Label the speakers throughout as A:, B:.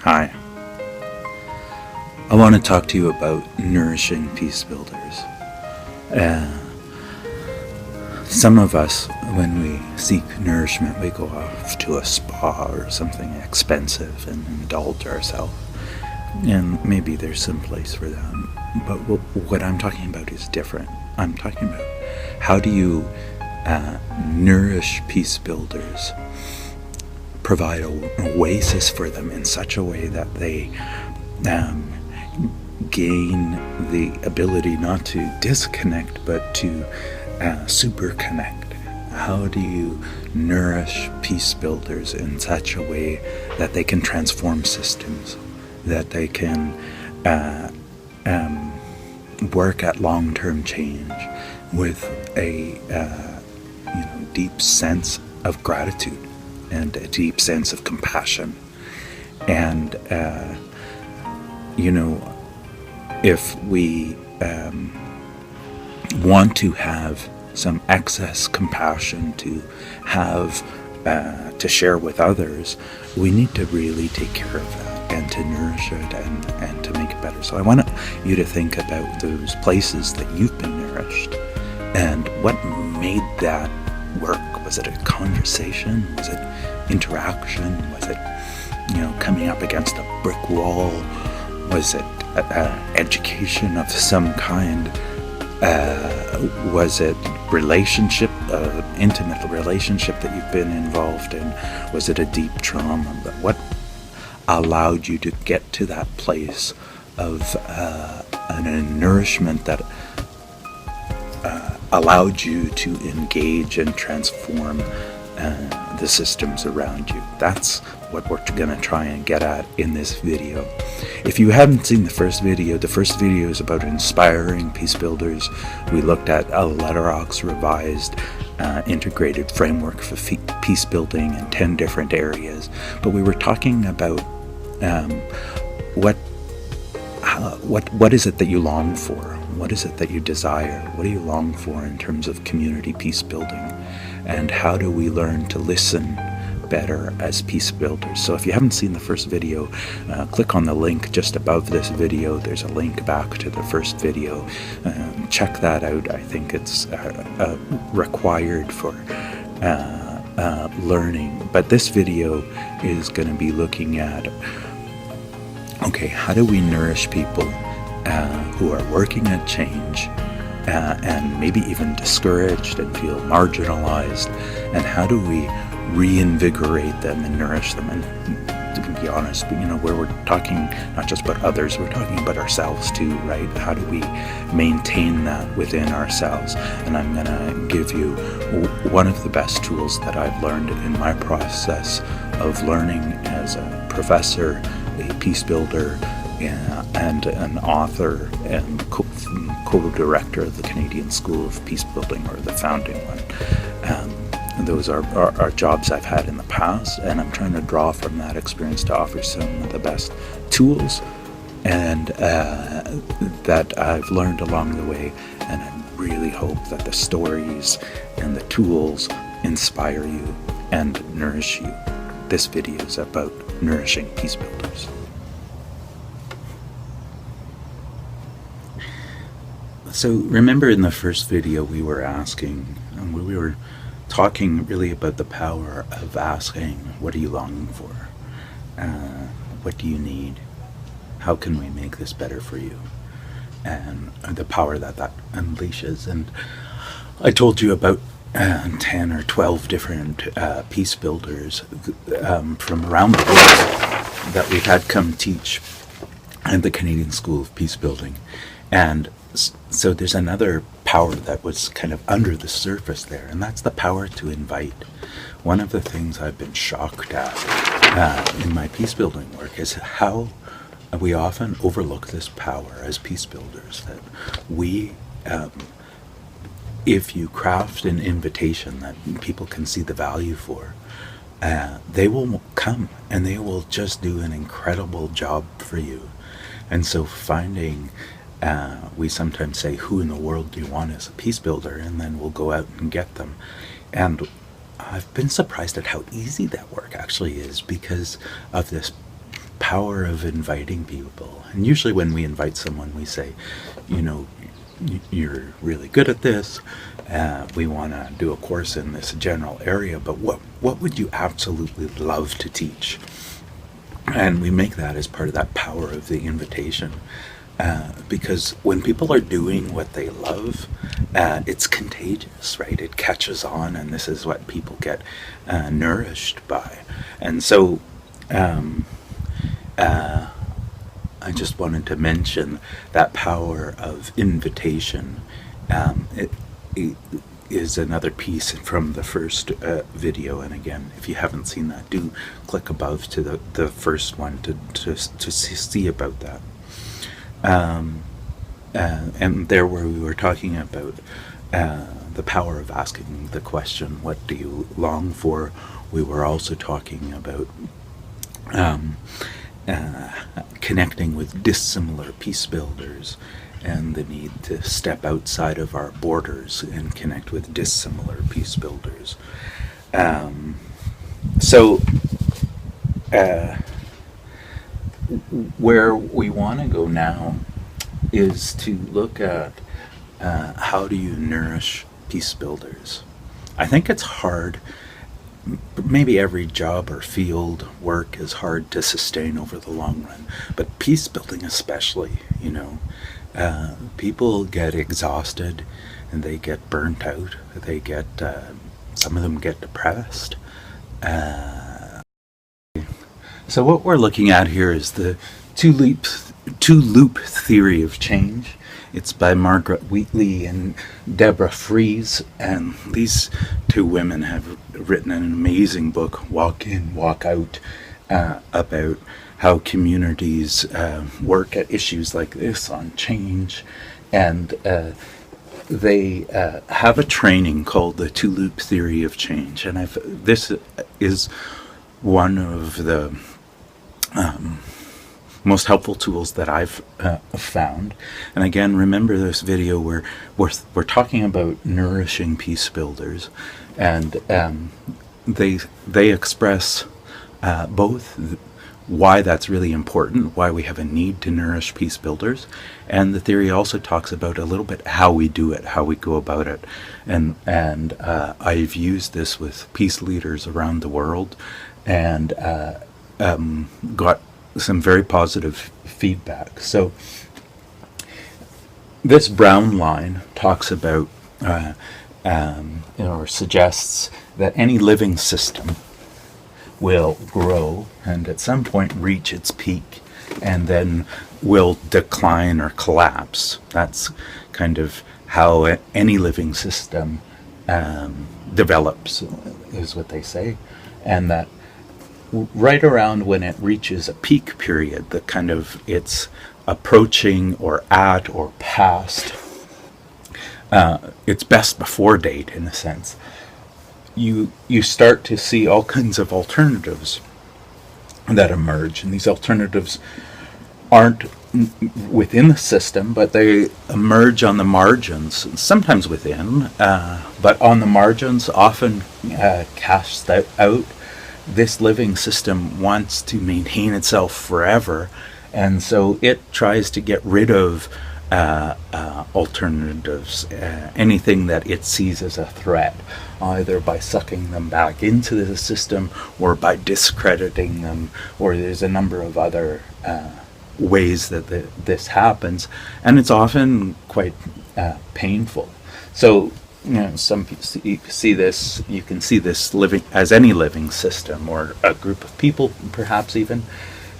A: Hi. I want to talk to you about nourishing peace builders. Some of us, when we seek nourishment, we go off to a spa or something expensive and indulge ourselves. And maybe there's some place for that. But what I'm talking about is different. I'm talking about how do you nourish peace builders, provide an oasis for them in such a way that they gain the ability not to disconnect but to super connect. How do you nourish peace builders in such a way that they can transform systems, that they can work at long-term change with a deep sense of gratitude and a deep sense of compassion? And if we want to have some excess compassion to have to share with others, we need to really take care of that and to nourish it and to make it better. So I want you to think about those places that you've been nourished and what made that work. Was it a conversation? Was it interaction? Was it coming up against a brick wall? Was it education of some kind? Was it relationship, intimate relationship that you've been involved in? Was it a deep trauma? What allowed you to get to that place of a nourishment that allowed you to engage and transform the systems around you? That's what we're going to try and get at in this video. If you haven't seen the first video is about inspiring peace builders. We looked at a Letterbox revised integrated framework for peace building in 10 different areas. But we were talking about what is it that you long for? What is it that you desire? What do you long for in terms of community peace building? And how do we learn to listen better as peace builders? So if you haven't seen the first video, click on the link just above this video. There's a link back to the first video. Check that out. I think it's required for learning. But this video is going to be looking at, okay, how do we nourish people who are working at change and maybe even discouraged and feel marginalized, and how do we reinvigorate them and nourish them? And to be honest, where we're talking not just about others, we're talking about ourselves too, right? How do we maintain that within ourselves? And I'm going to give you one of the best tools that I've learned in my process of learning as a professor, a peace builder, and an author and co-director of the Canadian School of Peace Building, or the founding one. Those are jobs I've had in the past, and I'm trying to draw from that experience to offer some of the best tools and that I've learned along the way. And I really hope that the stories and the tools inspire you and nourish you. This video is about nourishing peace builders. So remember in the first video we were asking, and we were talking really about the power of asking, what are you longing for? What do you need? How can we make this better for you? And the power that unleashes. And I told you about 10 or 12 different peace builders from around the world that we've had come teach at the Canadian School of Peace Building. And so there's another power that was kind of under the surface there, and that's the power to invite. One of the things I've been shocked at in my peace building work is how we often overlook this power as peace builders, that we, if you craft an invitation that people can see the value for, they will come and they will just do an incredible job for you. And so finding, we sometimes say, who in the world do you want as a peace builder? And then we'll go out and get them. And I've been surprised at how easy that work actually is because of this power of inviting people. And usually when we invite someone, we say, you know, you're really good at this. We want to do a course in this general area, but what would you absolutely love to teach? And we make that as part of that power of the invitation. Because when people are doing what they love, it's contagious, right? It catches on, and this is what people get nourished by. And so I just wanted to mention that power of invitation. It is another piece from the first video, and again, if you haven't seen that, do click above to the first one to see about that. And there where we were talking about the power of asking the question, what do you long for? We were also talking about connecting with dissimilar peace builders and the need to step outside of our borders and connect with dissimilar peace builders. So where we want to go now is to look at how do you nourish peace builders. I think it's hard. Maybe every job or field work is hard to sustain over the long run, but peace building especially, you know, people get exhausted and they get burnt out. They get, some of them get depressed. So what we're looking at here is the two-loop theory of change. It's by Margaret Wheatley and Deborah Fries, and these two women have written an amazing book, Walk In, Walk Out, about how communities work at issues like this on change. And they have a training called the two-loop theory of change, and this is one of the most helpful tools that I've found. And again, remember this video where we're talking about nourishing peace builders, and they express both why that's really important, why we have a need to nourish peace builders, and the theory also talks about a little bit how we do it, how we go about it. And I've used this with peace leaders around the world, and got some very positive feedback. So this brown line talks about or suggests that any living system will grow and at some point reach its peak and then will decline or collapse. That's kind of how any living system develops, is what they say. And that right around when it reaches a peak period, the kind of it's approaching or at or past its best before date, in a sense, you start to see all kinds of alternatives that emerge, and these alternatives aren't within the system, but they emerge on the margins, sometimes within, but on the margins, often cast out. This living system wants to maintain itself forever, and so it tries to get rid of alternatives, anything that it sees as a threat, either by sucking them back into the system or by discrediting them, or there's a number of other ways that this happens, and it's often quite painful. So, you know, some people see this. You can see this living as any living system or a group of people, perhaps even.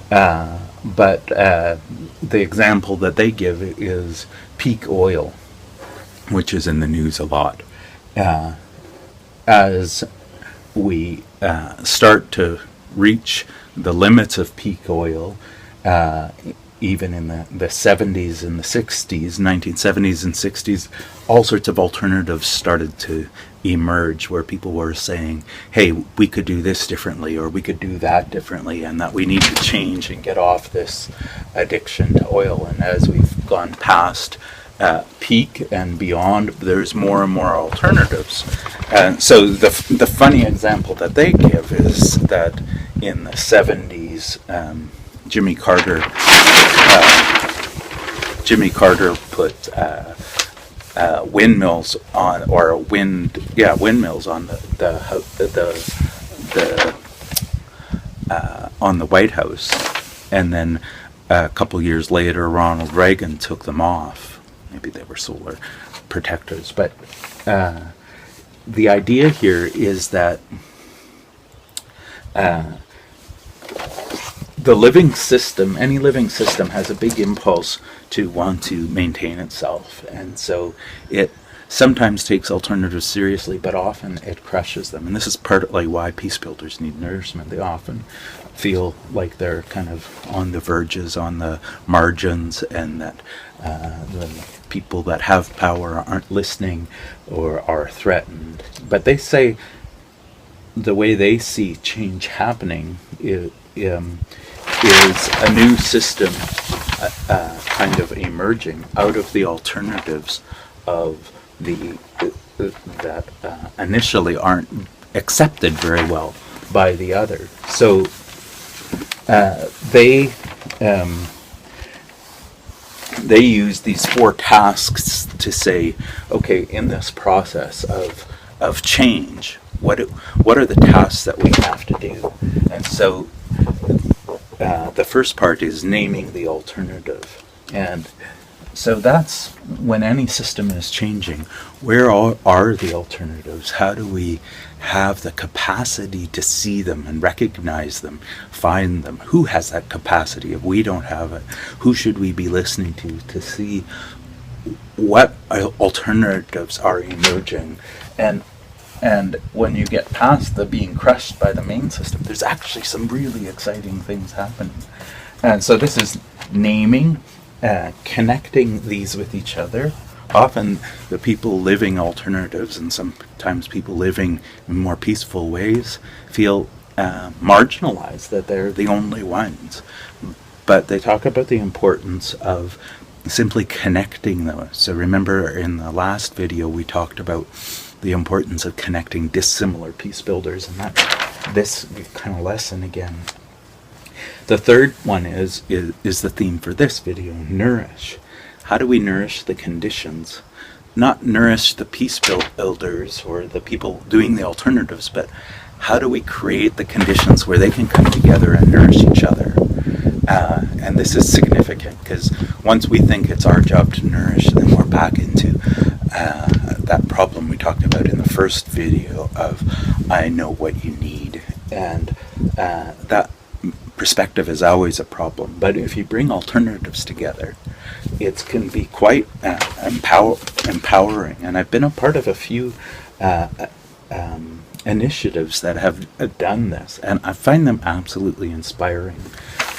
A: But the example that they give is peak oil, which is in the news a lot. As we start to reach the limits of peak oil, even in the 70s and the 60s, 1970s and 60s, all sorts of alternatives started to emerge where people were saying, hey, we could do this differently, or we could do that differently, and that we need to change and get off this addiction to oil. And as we've gone past peak and beyond, there's more and more alternatives. And so the funny example that they give is that in the 70s, Jimmy Carter put windmills on, or windmills on on the White House, and then a couple years later, Ronald Reagan took them off. Maybe they were solar protectors, but the idea here is that the living system, any living system, has a big impulse to want to maintain itself, and so it sometimes takes alternatives seriously, but often it crushes them. And this is partly why peace builders need nourishment. They often feel like they're kind of on the verges, on the margins, and that the people that have power aren't listening or are threatened. But they say the way they see change happening is a new system kind of emerging out of the alternatives of that initially aren't accepted very well by the other. So they use these 4 tasks to say, okay, in this process of change, what are the tasks that we have to do? And so the first part is naming the alternative. And so that's when any system is changing. Where are the alternatives? How do we have the capacity to see them and recognize them, find them? Who has that capacity? If we don't have it, who should we be listening to see what alternatives are emerging? And when you get past the being crushed by the main system, there's actually some really exciting things happening. And so this is naming, connecting these with each other. Often the people living alternatives, and sometimes people living in more peaceful ways, feel marginalized, that they're the only ones. But they talk about the importance of simply connecting those. So remember, in the last video we talked about the importance of connecting dissimilar peace builders, and that's this kind of lesson again. The third one is the theme for this video, nourish. How do we nourish the conditions? Not nourish the peace builders or the people doing the alternatives, but how do we create the conditions where they can come together and nourish each other? And this is significant, because once we think it's our job to nourish, then we're back into that problem we talked about in the first video of I know what you need. And that perspective is always a problem. But if you bring alternatives together, it can be quite empowering. And I've been a part of a few initiatives that have done this, and I find them absolutely inspiring.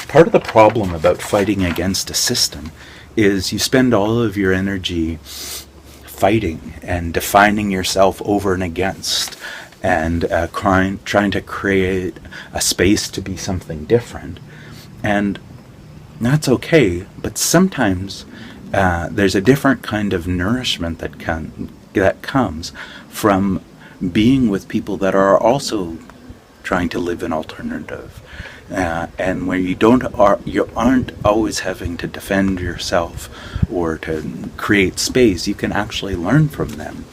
A: Part of the problem about fighting against a system is you spend all of your energy fighting and defining yourself over and against, and trying to create a space to be something different. And that's okay, but sometimes there's a different kind of nourishment that comes from being with people that are also trying to live an alternative, and where you aren't always having to defend yourself or to create space. You can actually learn from them,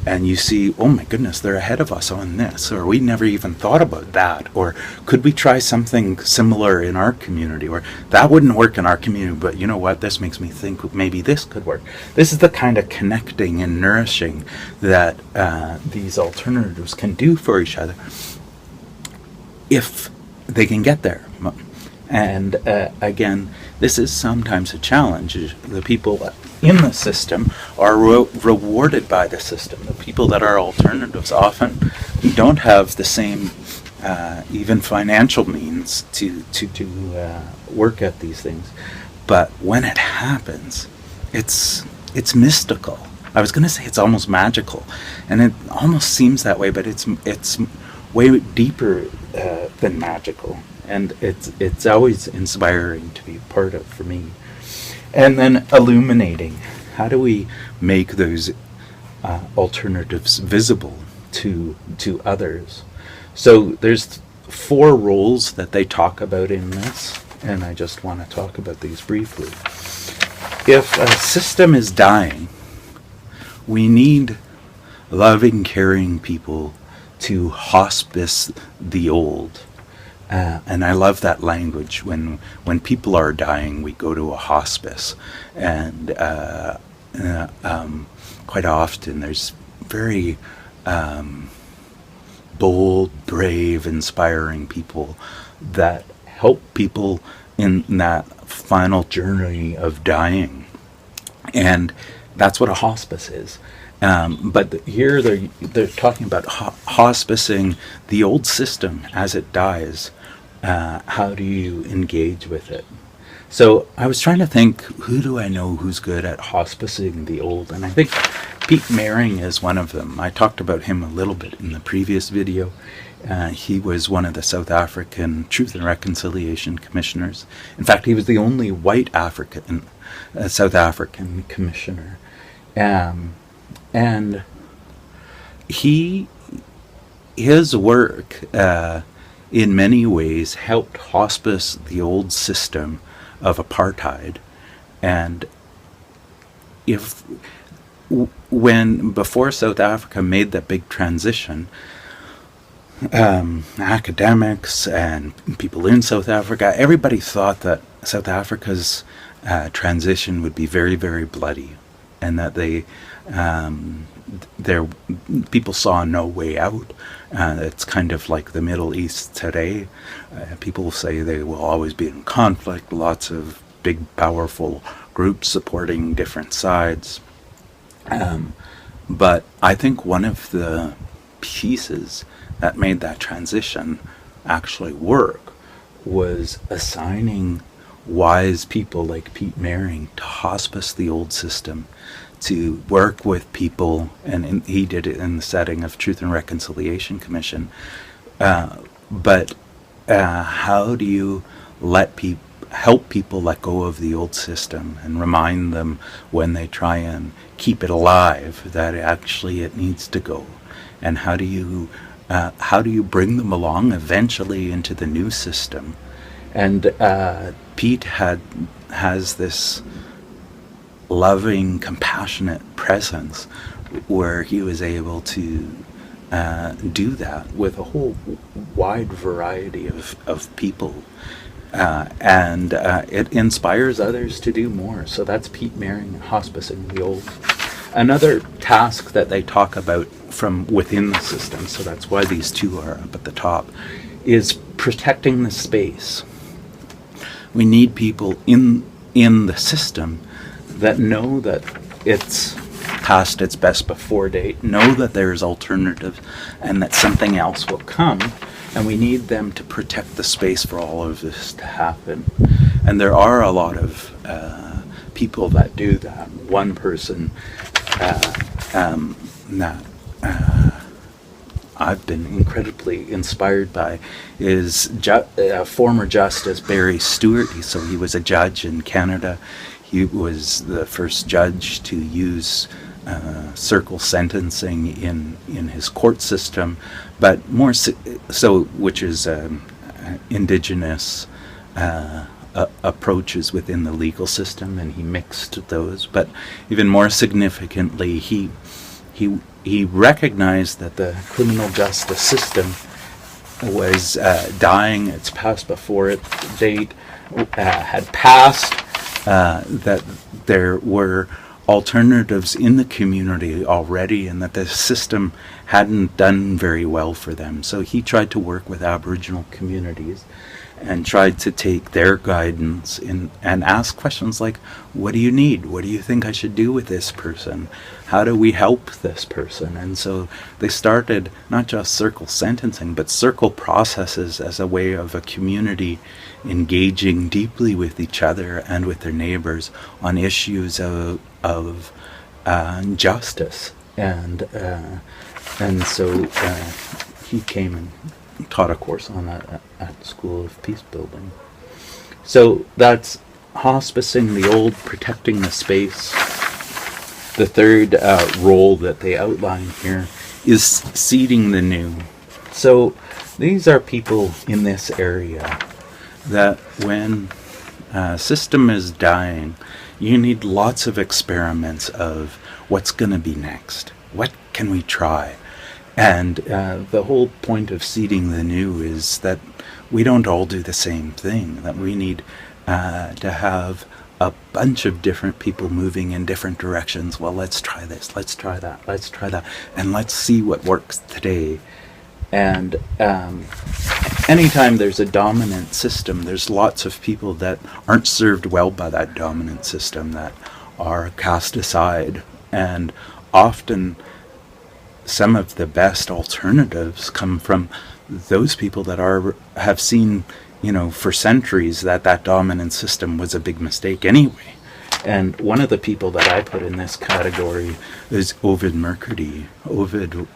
A: and you see, oh my goodness, they're ahead of us on this, or we never even thought about that, or could we try something similar in our community, or that wouldn't work in our community, but you know what, this makes me think maybe this could work. This is the kind of connecting and nourishing that these alternatives can do for each other, if they can get there. And again, this is sometimes a challenge. The people in the system are rewarded by the system. The people that are alternatives often don't have the same even financial means to work at these things. But when it happens, it's mystical. I was going to say it's almost magical, and it almost seems that way, but it's way deeper than magical. And it's always inspiring to be part of for me. And then illuminating. How do we make those alternatives visible to others? So there's 4 roles that they talk about in this. and I just want to talk about these briefly. If a system is dying, we need loving, caring people to hospice the old. And I love that language. When people are dying, we go to a hospice. And quite often there's very bold, brave, inspiring people that help people in that final journey of dying. And that's what a hospice is. But here they're talking about hospicing the old system as it dies. How do you engage with it? So I was trying to think, who do I know who's good at hospicing the old? And I think Pete Mehring is one of them. I talked about him a little bit in the previous video. He was one of the South African Truth and Reconciliation Commissioners. In fact, he was the only white South African commissioner. And his work in many ways helped hospice the old system of apartheid. And before South Africa made that big transition, academics and people in South Africa, everybody thought that South Africa's transition would be very, very bloody, and that people saw no way out. It's kind of like the Middle East today. People say they will always be in conflict, lots of big, powerful groups supporting different sides. But I think one of the pieces that made that transition actually work was assigning wise people like Pete Mehring to hospice the old system, to work with people, and he did it in the setting of Truth and Reconciliation Commission. But how do you help people let go of the old system and remind them when they try and keep it alive that actually it needs to go? And how do you bring them along eventually into the new system? And Pete has this loving, compassionate presence where he was able to do that with a whole wide variety of people. And it inspires others to do more. So that's Pete Mehring, hospicing the old. Another task that they talk about from within the system, so that's why these two are up at the top, is protecting the space. We need people in the system that know that it's past its best before date, know that there's alternatives, and that something else will come, and we need them to protect the space for all of this to happen. And there are a lot of people that do that. One person that I've been incredibly inspired by is former Justice Barry Stewart. So he was a judge in Canada. He was the first judge to use circle sentencing in his court system, but more so, which is indigenous approaches within the legal system, and he mixed those. But even more significantly, he recognized that the criminal justice system was dying. It's past before its date had passed. That there were alternatives in the community already, and that the system hadn't done very well for them. So he tried to work with Aboriginal communities and tried to take their guidance and ask questions like, what do you need? What do you think I should do with this person? How do we help this person? And so they started not just circle sentencing, but circle processes as a way of a community engaging deeply with each other and with their neighbors on issues of justice. And so he came and taught a course on that at the School of Peacebuilding. So that's hospicing the old, protecting the space. The third role that they outline here is seeding the new. So these are people in this area that when a system is dying, you need lots of experiments of what's going to be next. What can we try? And the whole point of seeding the new is that we don't all do the same thing, that we need to have a bunch of different people moving in different directions. Well, let's try this, let's try that, let's try that, and let's see what works today. And anytime there's a dominant system, there's lots of people that aren't served well by that dominant system, that are cast aside. And often some of the best alternatives come from those people that have seen, for centuries that dominant system was a big mistake anyway. And one of the people that I put in this category is Ovid Murcrady. Ovid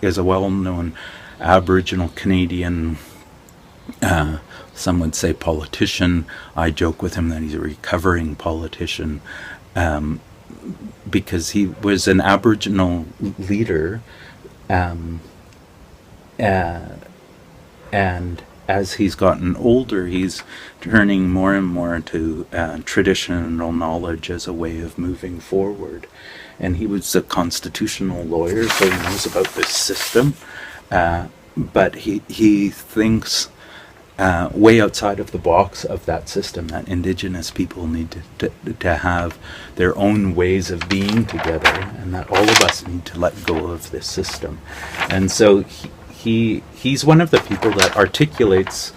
A: is a well-known Aboriginal Canadian, some would say politician. I joke with him that he's a recovering politician, because he was an Aboriginal leader, and as he's gotten older, he's turning more and more to traditional knowledge as a way of moving forward. And he was a constitutional lawyer, so he knows about this system, but he thinks way outside of the box of that system, that Indigenous people need to have their own ways of being together, and that all of us need to let go of this system. And so he's one of the people that articulates,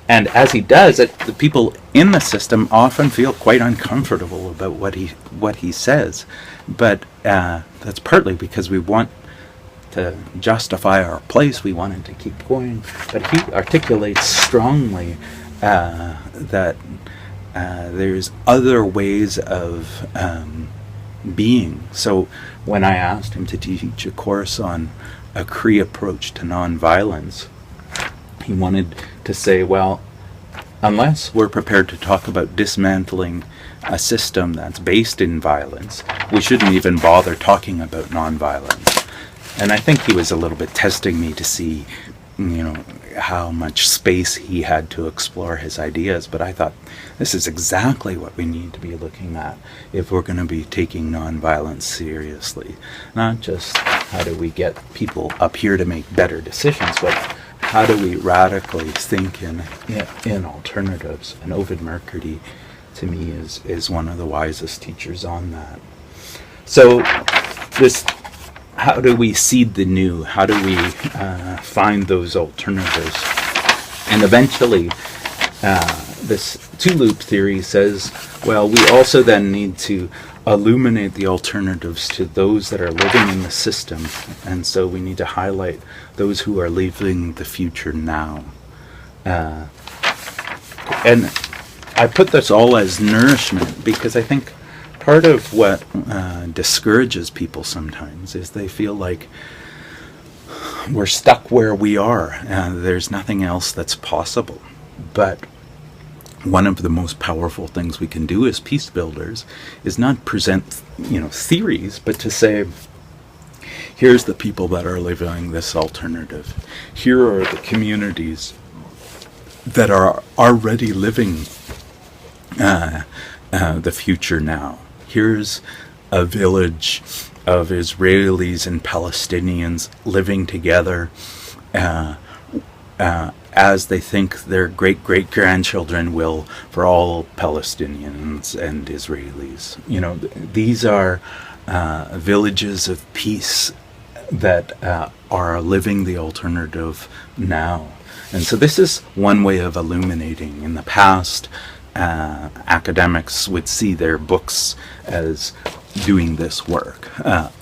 A: and as he does it, the people in the system often feel quite uncomfortable about what he says. But that's partly because we want to justify our place, we want it to keep going. But he articulates strongly that there's other ways of being. So when I asked him to teach a course on a Cree approach to nonviolence, he wanted to say, well, unless we're prepared to talk about dismantling a system that's based in violence, we shouldn't even bother talking about nonviolence. And I think he was a little bit testing me to see, how much space he had to explore his ideas. But I thought, this is exactly what we need to be looking at if we're going to be taking nonviolence seriously. Not just how do we get people up here to make better decisions, but how do we radically think in alternatives? And Ovid Murcrady, to me, is one of the wisest teachers on that. So how do we seed the new? How do we find those alternatives? And eventually, this two-loop theory says, well, we also then need to illuminate the alternatives to those that are living in the system. And so we need to highlight those who are living the future now. And I put this all as nourishment because I think part of what discourages people sometimes is they feel like we're stuck where we are and there's nothing else that's possible. But one of the most powerful things we can do as peace builders is not present, theories, but to say, here's the people that are living this alternative. Here are the communities that are already living the future now. Here's a village of Israelis and Palestinians living together as they think their great-great-grandchildren will for all Palestinians and Israelis. These are villages of peace that are living the alternative now. And so this is one way of illuminating. In the past, academics would see their books as doing this work,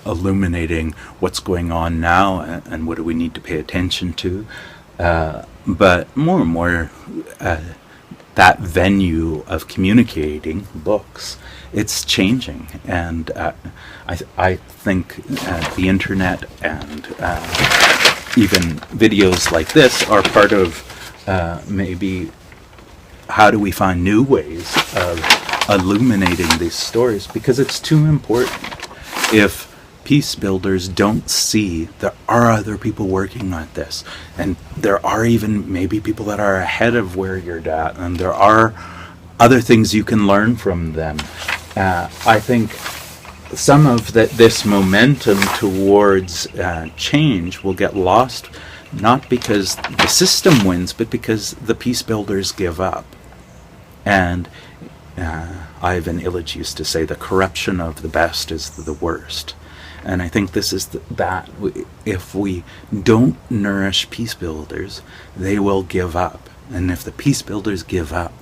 A: illuminating what's going on now and what do we need to pay attention to. But more and more, that venue of communicating books, it's changing. And I think the internet and even videos like this are part of maybe how do we find new ways of illuminating these stories, because it's too important. If peace builders don't see there are other people working on this, and there are even maybe people that are ahead of where you're at, and there are other things you can learn from them. I think some of this momentum towards change will get lost, not because the system wins, but because the peace builders give up. And Ivan Illich used to say, the corruption of the best is the worst. And I think this is that if we don't nourish peace builders, they will give up. And if the peace builders give up,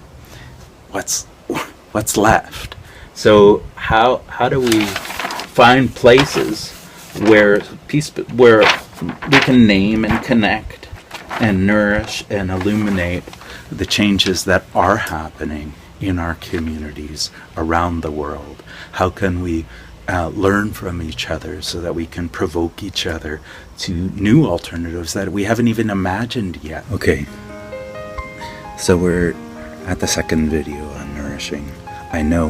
A: what's left? So how do we find places where we can name and connect and nourish and illuminate the changes that are happening in our communities around the world? How can we learn from each other so that we can provoke each other to new alternatives that we haven't even imagined yet? Okay, so we're at the second video on nourishing. I know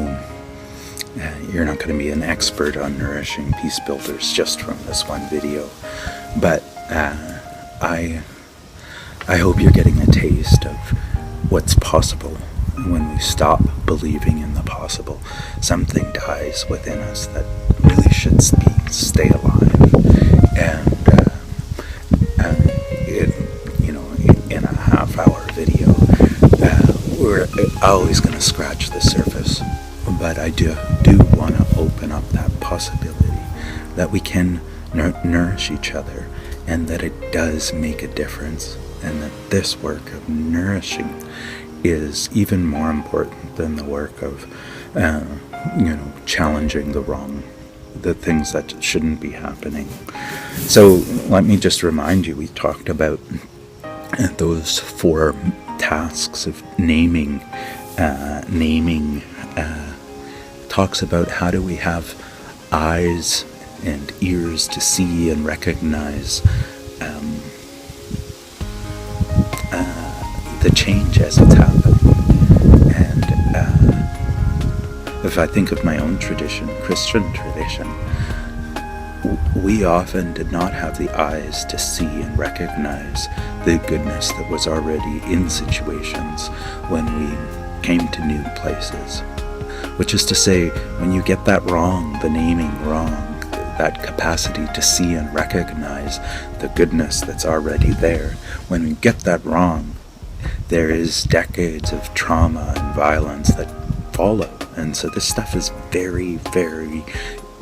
A: you're not going to be an expert on nourishing peace builders just from this one video, but I hope you're getting a taste of what's possible when we stop believing in the possible. Something dies within us that really should stay alive, and in a half-hour video, we're always going to scratch the surface. But I do want to open up that possibility that we can nourish each other, and that it does make a difference, and that this work of nourishing is even more important than the work of challenging the things that shouldn't be happening. So let me just remind you, we talked about those 4 tasks of naming. Talks about how do we have eyes and ears to see and recognize the change as it's happening. And if I think of my own tradition, Christian tradition, we often did not have the eyes to see and recognize the goodness that was already in situations when we came to new places. Which is to say, when you get that wrong, the naming wrong, that capacity to see and recognize the goodness that's already there, when we get that wrong, there is decades of trauma and violence that follow. And so this stuff is very, very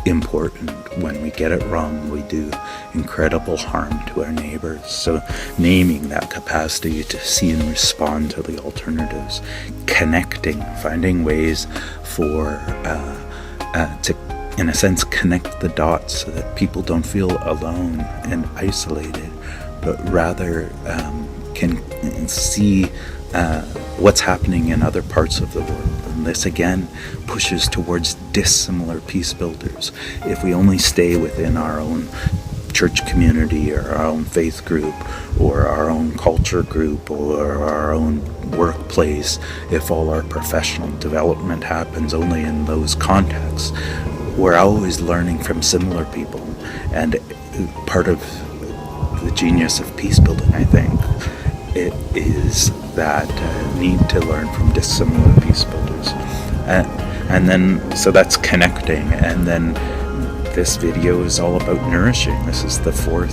A: important. When we get it wrong, we do incredible harm to our neighbors. So naming that capacity to see and respond to the alternatives, connecting, finding ways for to, in a sense, connect the dots so that people don't feel alone and isolated, but rather can see what's happening in other parts of the world. And this again pushes towards dissimilar peace builders. If we only stay within our own church community or our own faith group or our own culture group or our own workplace, if all our professional development happens only in those contexts, we're always learning from similar people. And part of the genius of peace building, I think, it is that need to learn from dissimilar peace builders. And then, so that's connecting. And then this video is all about nourishing. This is the third.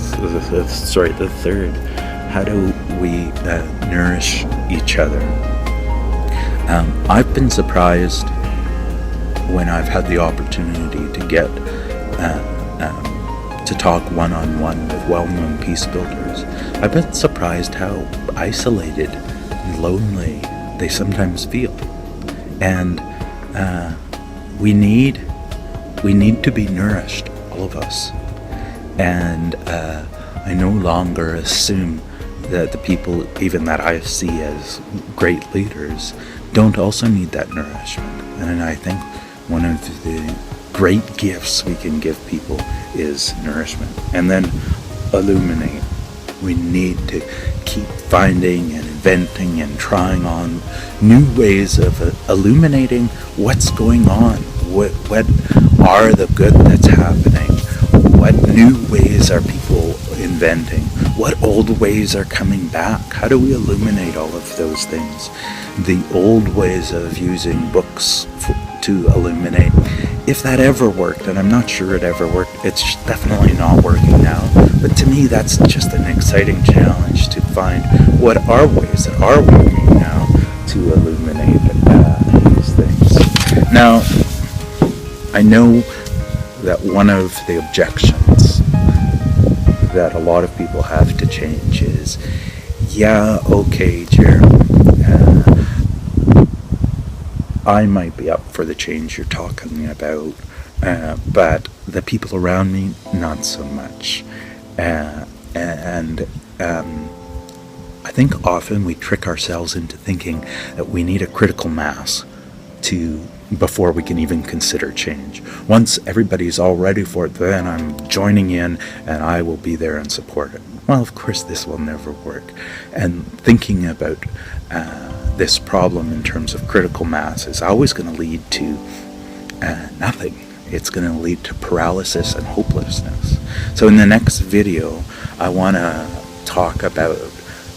A: How do we nourish each other? I've been surprised when I've had the opportunity to get to talk one-on-one with well-known peace builders. I've been surprised how isolated and lonely they sometimes feel. And we need to be nourished, all of us. And I no longer assume that the people, even that I see as great leaders, don't also need that nourishment. And I think one of the great gifts we can give people is nourishment. And then illuminate. We need to keep finding and inventing and trying on new ways of illuminating what's going on. What are the good that's happening? What new ways are people inventing? What old ways are coming back? How do we illuminate all of those things? The old ways of using books to illuminate, if that ever worked, and I'm not sure it ever worked, it's definitely not working now. But to me, that's just an exciting challenge to find what are ways that are working now to illuminate these things. Now, I know that one of the objections that a lot of people have to change is, yeah, okay, Jarem, I might be up for the change you're talking about, but the people around me, not so much. And I think often we trick ourselves into thinking that we need a critical mass before we can even consider change. Once everybody's all ready for it, then I'm joining in and I will be there and support it. Well, of course, this will never work. And thinking about this problem in terms of critical mass is always going to lead to nothing. It's going to lead to paralysis and hopelessness. So in the next video, I want to talk about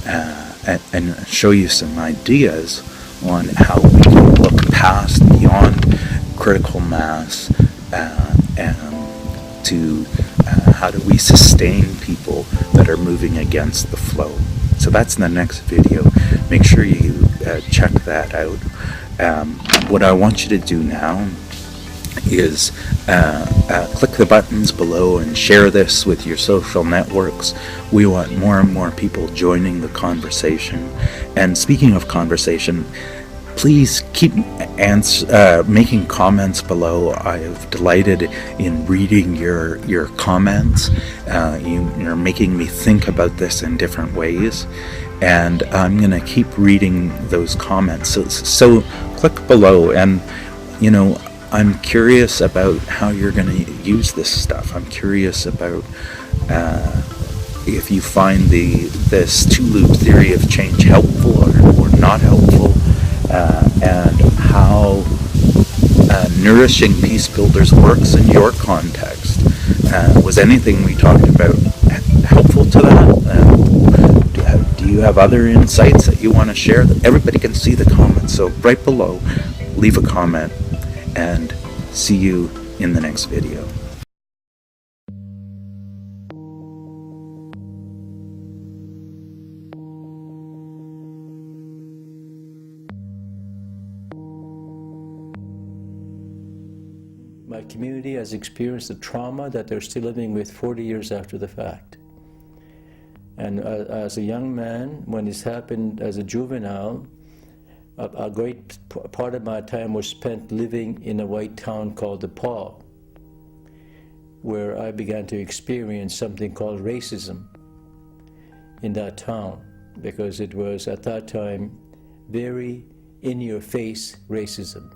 A: and show you some ideas on how we can look past, beyond critical mass, and to how do we sustain people that are moving against the flow. So that's in the next video. Make sure you check that out. What I want you to do now is click the buttons below and share this with your social networks. We want more and more people joining the conversation. And speaking of conversation, please keep making comments below. I have delighted in reading your comments. You're making me think about this in different ways, and I'm going to keep reading those comments. So click below, and I'm curious about how you're going to use this stuff. I'm curious about if you find this two-loop theory of change helpful or not helpful, and how nourishing peace builders works in your context. Was anything we talked about helpful to that? Do you have other insights that you want to share? That everybody can see the comments. So right below, leave a comment, and see you in the next video.
B: My community has experienced a trauma that they're still living with 40 years after the fact. And as a young man, when this happened as a juvenile, a great part of my time was spent living in a white town called DePaul, where I began to experience something called racism in that town, because it was at that time very in-your-face racism.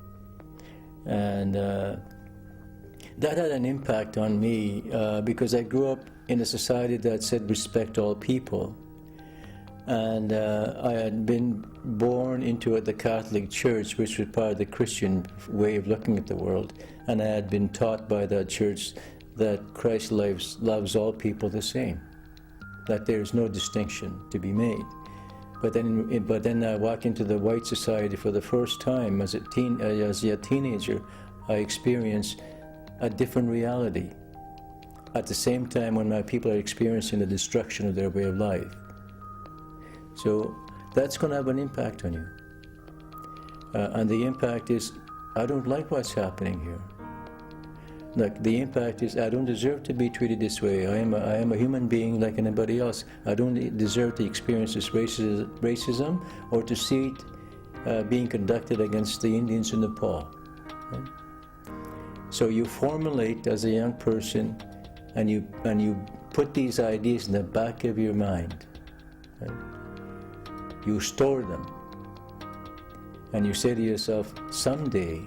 B: And that had an impact on me because I grew up in a society that said respect all people. And I had been born into the Catholic Church, which was part of the Christian way of looking at the world. And I had been taught by that church that Christ loves all people the same, that there is no distinction to be made. But then I walked into the white society for the first time as a teenager. I experienced a different reality at the same time when my people are experiencing the destruction of their way of life. So that's going to have an impact on you. And the impact is, I don't like what's happening here. Like, the impact is, I don't deserve to be treated this way. I am a human being like anybody else. I don't deserve to experience this racism or to see it being conducted against the Indians in Nepal. Right? So you formulate as a young person, and you put these ideas in the back of your mind. Right? You store them, and you say to yourself, someday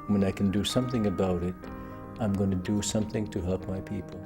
B: when I can do something about it, I'm going to do something to help my people.